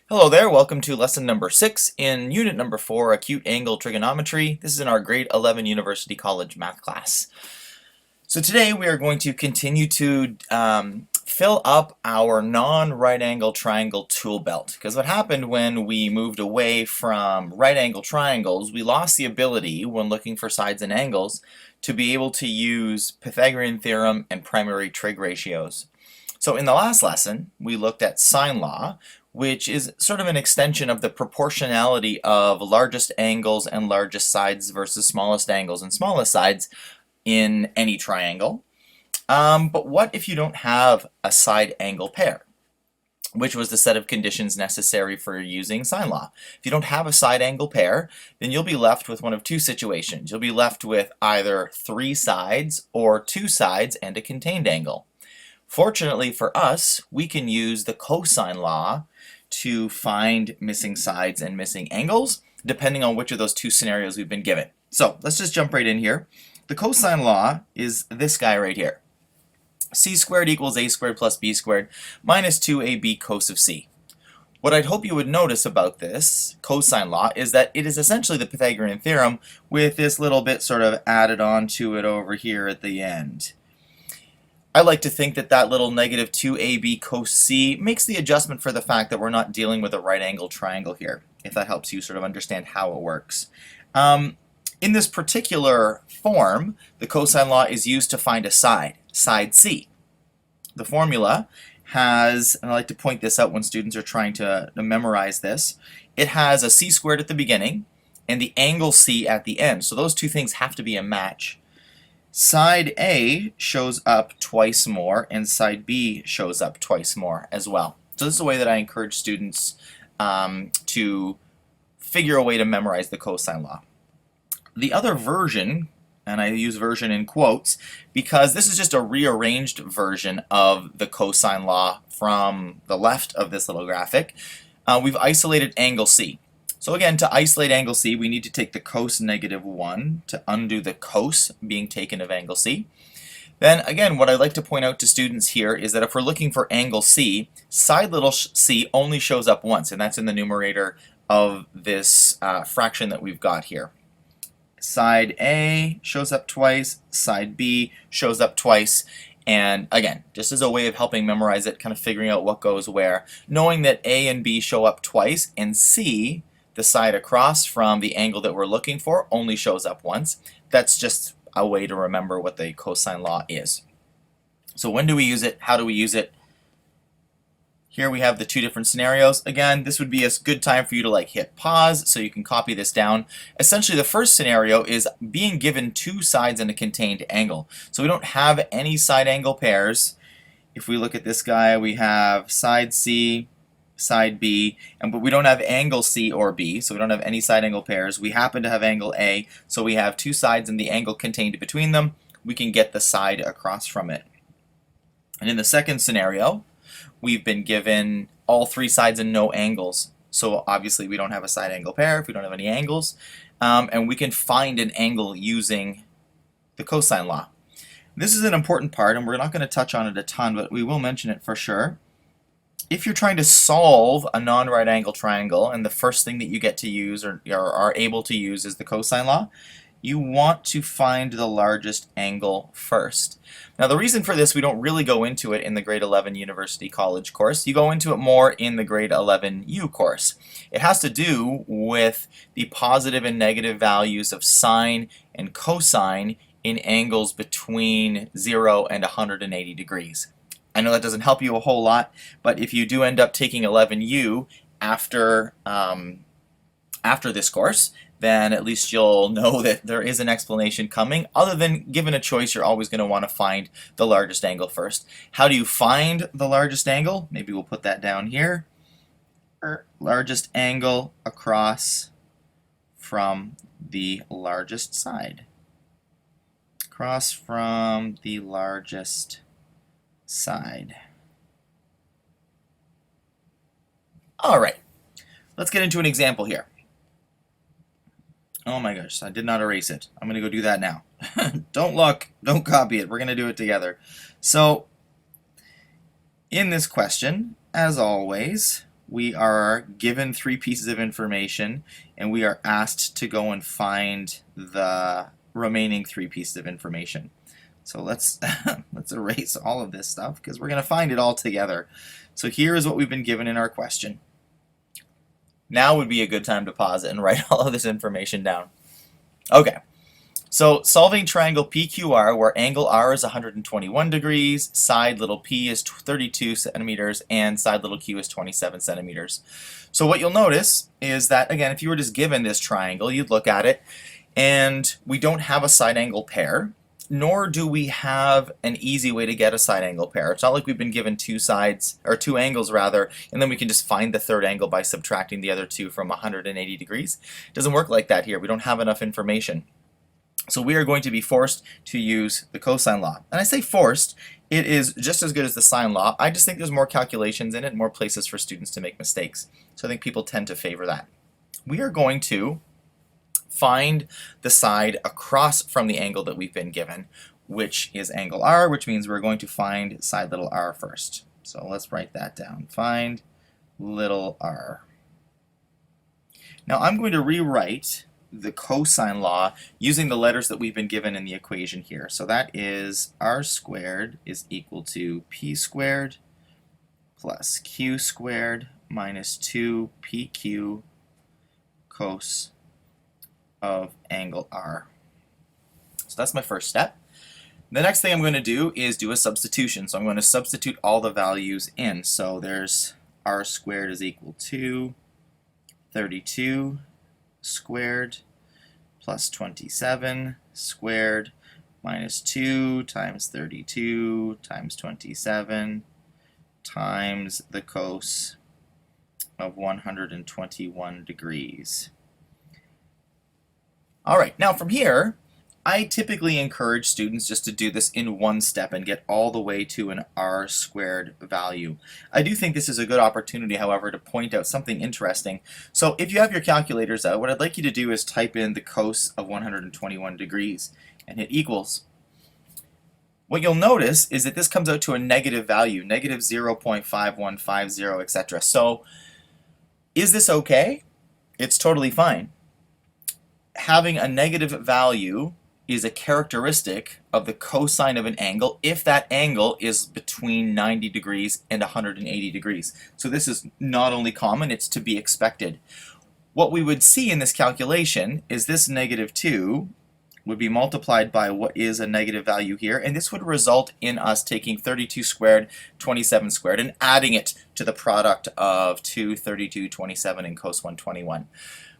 Hello there, welcome to lesson number 6 in unit number 4, acute angle trigonometry. This is in our grade 11 University College math class. So today we are going to continue to fill up our non-right angle triangle tool belt. Because what happened when we moved away from right angle triangles, we lost the ability when looking for sides and angles to be able to use Pythagorean theorem and primary trig ratios. So in the last lesson, we looked at sine law, which is sort of an extension of the proportionality of largest angles and largest sides versus smallest angles and smallest sides in any triangle. But what if you don't have a side angle pair, which was the set of conditions necessary for using sine law? If you don't have a side angle pair, then you'll be left with one of two situations. You'll be left with either 3 sides or 2 sides and a contained angle. Fortunately for us, we can use the cosine law to find missing sides and missing angles, depending on which of those two scenarios we've been given. So let's just jump right in here. The cosine law is this guy right here. C squared equals a squared plus b squared minus 2ab cos of c. What I'd hope you would notice about this cosine law is that it is essentially the Pythagorean theorem with this little bit sort of added on to it over here at the end. I like to think that that little negative 2ab cos c makes the adjustment for the fact that we're not dealing with a right angle triangle here, if that helps you sort of understand how it works. In this particular form, the cosine law is used to find a side c. The formula has, and I like to point this out when students are trying to memorize this, it has a c squared at the beginning and the angle c at the end. So those two things have to be a match. Side A shows up twice more, and side B shows up twice more as well. So this is a way that I encourage students to figure a way to memorize the cosine law. The other version, and I use version in quotes, because this is just a rearranged version of the cosine law from the left of this little graphic, we've isolated angle C. So again, to isolate angle C, we need to take the cos negative 1 to undo the cos being taken of angle C. Then again, what I'd like to point out to students here is that if we're looking for angle C, side little c only shows up once, and that's in the numerator of this fraction that we've got here. Side A shows up twice, side B shows up twice, and again, just as a way of helping memorize it, kind of figuring out what goes where, knowing that A and B show up twice, and C, the side across from the angle that we're looking for, only shows up once. That's just a way to remember what the cosine law is. So when do we use it? How do we use it? Here we have the two different scenarios. Again, this would be a good time for you to hit pause so you can copy this down. Essentially, the first scenario is being given 2 sides and a contained angle. So we don't have any side angle pairs. If we look at this guy, we have side C, side B, but we don't have angle C or B, so we don't have any side angle pairs. We happen to have angle A, so we have 2 sides and the angle contained between them. We can get the side across from it. And in the second scenario, we've been given all 3 sides and no angles. So obviously we don't have a side angle pair if we don't have any angles, and we can find an angle using the cosine law. This is an important part, and we're not going to touch on it a ton, but we will mention it for sure. If you're trying to solve a non-right angle triangle and the first thing that you get to use or are able to use is the cosine law, you want to find the largest angle first. Now the reason for this, we don't really go into it in the grade 11 University College course. You go into it more in the grade 11U course. It has to do with the positive and negative values of sine and cosine in angles between 0 and 180 degrees. I know that doesn't help you a whole lot, but if you do end up taking 11U after this course, then at least you'll know that there is an explanation coming. Other than given a choice, you're always going to want to find the largest angle first. How do you find the largest angle? Maybe we'll put that down here. Largest angle across from the largest side. Across from the largest side. All right, let's get into an example here. Oh my gosh, I did not erase it. I'm going to go do that now. Don't look, don't copy it. We're going to do it together. So, in this question, as always, we are given three pieces of information and we are asked to go and find the remaining three pieces of information. So let's let's erase all of this stuff because we're going to find it all together. So here is what we've been given in our question. Now would be a good time to pause it and write all of this information down. Okay. So solving triangle PQR, where angle R is 121 degrees, side little p is 32 centimeters, and side little q is 27 centimeters. So what you'll notice is that, again, if you were just given this triangle, you'd look at it, and we don't have a side angle pair, nor do we have an easy way to get a side angle pair. It's not like we've been given two sides, or two angles rather, and then we can just find the third angle by subtracting the other two from 180 degrees. It doesn't work like that here. We don't have enough information. So we are going to be forced to use the cosine law. And I say forced, it is just as good as the sine law. I just think there's more calculations in it, more places for students to make mistakes. So I think people tend to favor that. We are going to find the side across from the angle that we've been given, which is angle R, which means we're going to find side little r first. So let's write that down. Find little r. Now I'm going to rewrite the cosine law using the letters that we've been given in the equation here. So that is r squared is equal to p squared plus q squared minus 2pq cos of angle r. So that's my first step. The next thing I'm going to do is do a substitution. So I'm going to substitute all the values in. So there's r squared is equal to 32 squared plus 27 squared minus 2 times 32 times 27 times the cos of 121 degrees. Alright, now from here, I typically encourage students just to do this in one step and get all the way to an r squared value. I do think this is a good opportunity, however, to point out something interesting. So if you have your calculators out, what I'd like you to do is type in the cos of 121 degrees and hit equals. What you'll notice is that this comes out to a negative value, negative 0.5150, etc. So is this okay? It's totally fine. Having a negative value is a characteristic of the cosine of an angle if that angle is between 90 degrees and 180 degrees. So this is not only common, it's to be expected. What we would see in this calculation is this negative 2 would be multiplied by what is a negative value here, and this would result in us taking 32 squared, 27 squared, and adding it to the product of 2, 32, 27, and cos 121.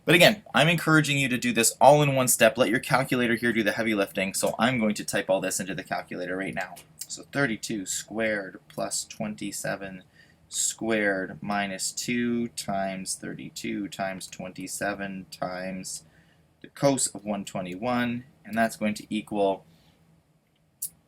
But again, I'm encouraging you to do this all in one step. Let your calculator here do the heavy lifting. So I'm going to type all this into the calculator right now. So 32 squared plus 27 squared minus 2 times 32 times 27 times the cos of 121. And that's going to equal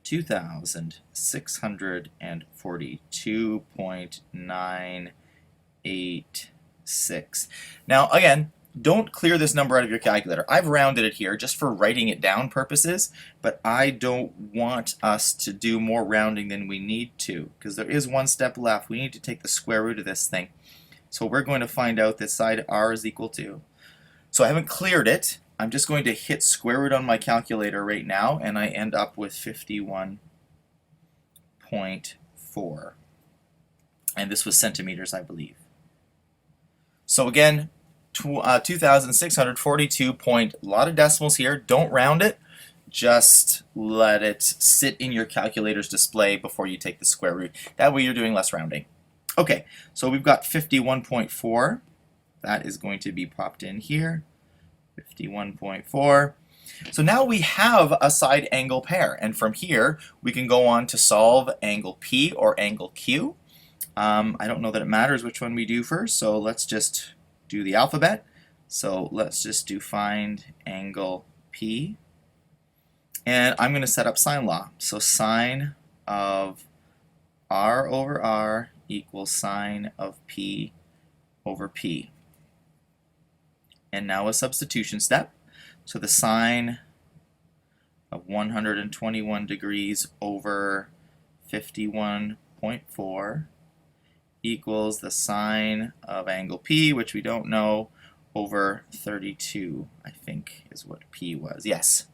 2,642.986. Now again, don't clear this number out of your calculator. I've rounded it here just for writing it down purposes, but I don't want us to do more rounding than we need to, because there is one step left. We need to take the square root of this thing. So we're going to find out that side r is equal to. So I haven't cleared it. I'm just going to hit square root on my calculator right now, and I end up with 51.4. And this was centimeters, I believe. So again, 2,642 point, a lot of decimals here. Don't round it. Just let it sit in your calculator's display before you take the square root. That way you're doing less rounding. Okay, so we've got 51.4. That is going to be popped in here. 51.4. So now we have a side angle pair, and from here we can go on to solve angle P or angle Q. I don't know that it matters which one we do first, so let's just do the alphabet. So let's just do find angle P, and I'm going to set up sine law. So sine of r over r equals sine of P over P. And now a substitution step. So the sine of 121 degrees over 51.4 equals the sine of angle P, which we don't know, over 32, I think is what P was. Yes.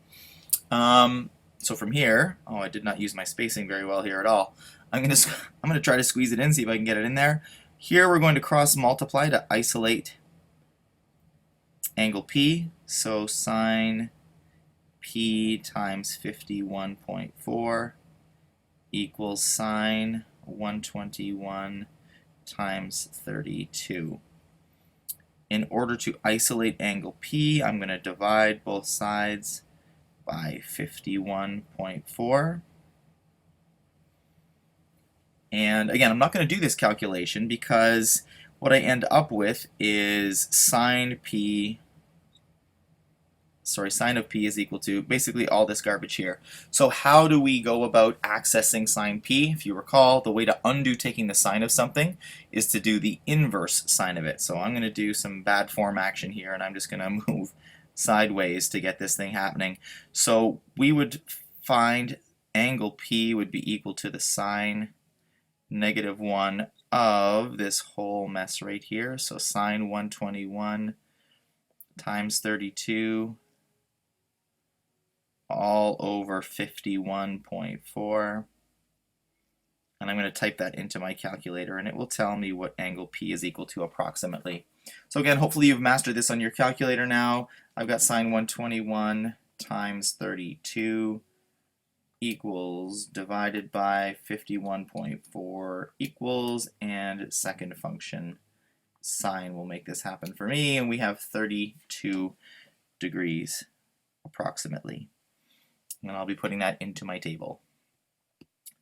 So from here, oh, I did not use my spacing very well here at all. I'm gonna try to squeeze it in, see if I can get it in there. Here we're going to cross multiply to isolate angle P. So sine P times 51.4 equals sine 121 times 32. In order to isolate angle P, I'm going to divide both sides by 51.4. And again, I'm not going to do this calculation because what I end up with is sine of P is equal to basically all this garbage here. So how do we go about accessing sine P? If you recall, the way to undo taking the sine of something is to do the inverse sine of it. So I'm going to do some bad form action here, and I'm just going to move sideways to get this thing happening. So we would find angle P would be equal to the sine -1 of this whole mess right here. So sine 121 times 32 all over 51.4. And I'm going to type that into my calculator, and it will tell me what angle P is equal to approximately. So again, hopefully you've mastered this on your calculator now. I've got sine 121 times 32 equals divided by 51.4 equals, and second function sine will make this happen for me, and we have 32 degrees approximately. And I'll be putting that into my table.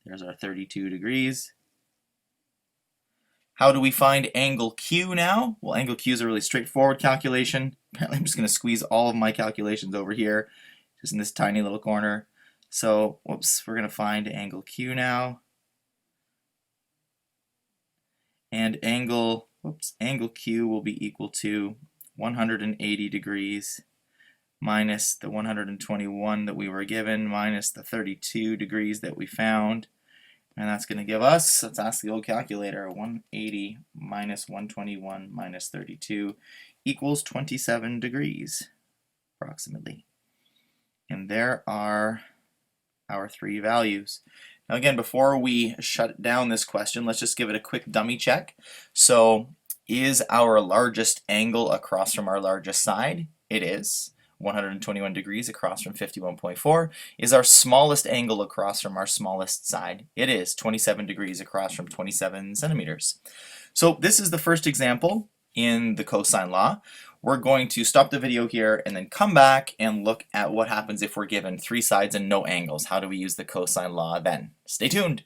There's our 32 degrees. How do we find angle Q now? Well, angle Q is a really straightforward calculation. Apparently I'm just going to squeeze all of my calculations over here, just in this tiny little corner. So, whoops, we're going to find angle Q now. And angle Q will be equal to 180 degrees minus the 121 that we were given, minus the 32 degrees that we found. And that's going to give us, let's ask the old calculator, 180 minus 121 minus 32 equals 27 degrees, approximately. And there are our three values. Now again, before we shut down this question, let's just give it a quick dummy check. So, is our largest angle across from our largest side? It is. 121 degrees across from 51.4. Is our smallest angle across from our smallest side? It is 27 degrees across from 27 centimeters. So this is the first example in the cosine law. We're going to stop the video here and then come back and look at what happens if we're given three sides and no angles. How do we use the cosine law then? Stay tuned.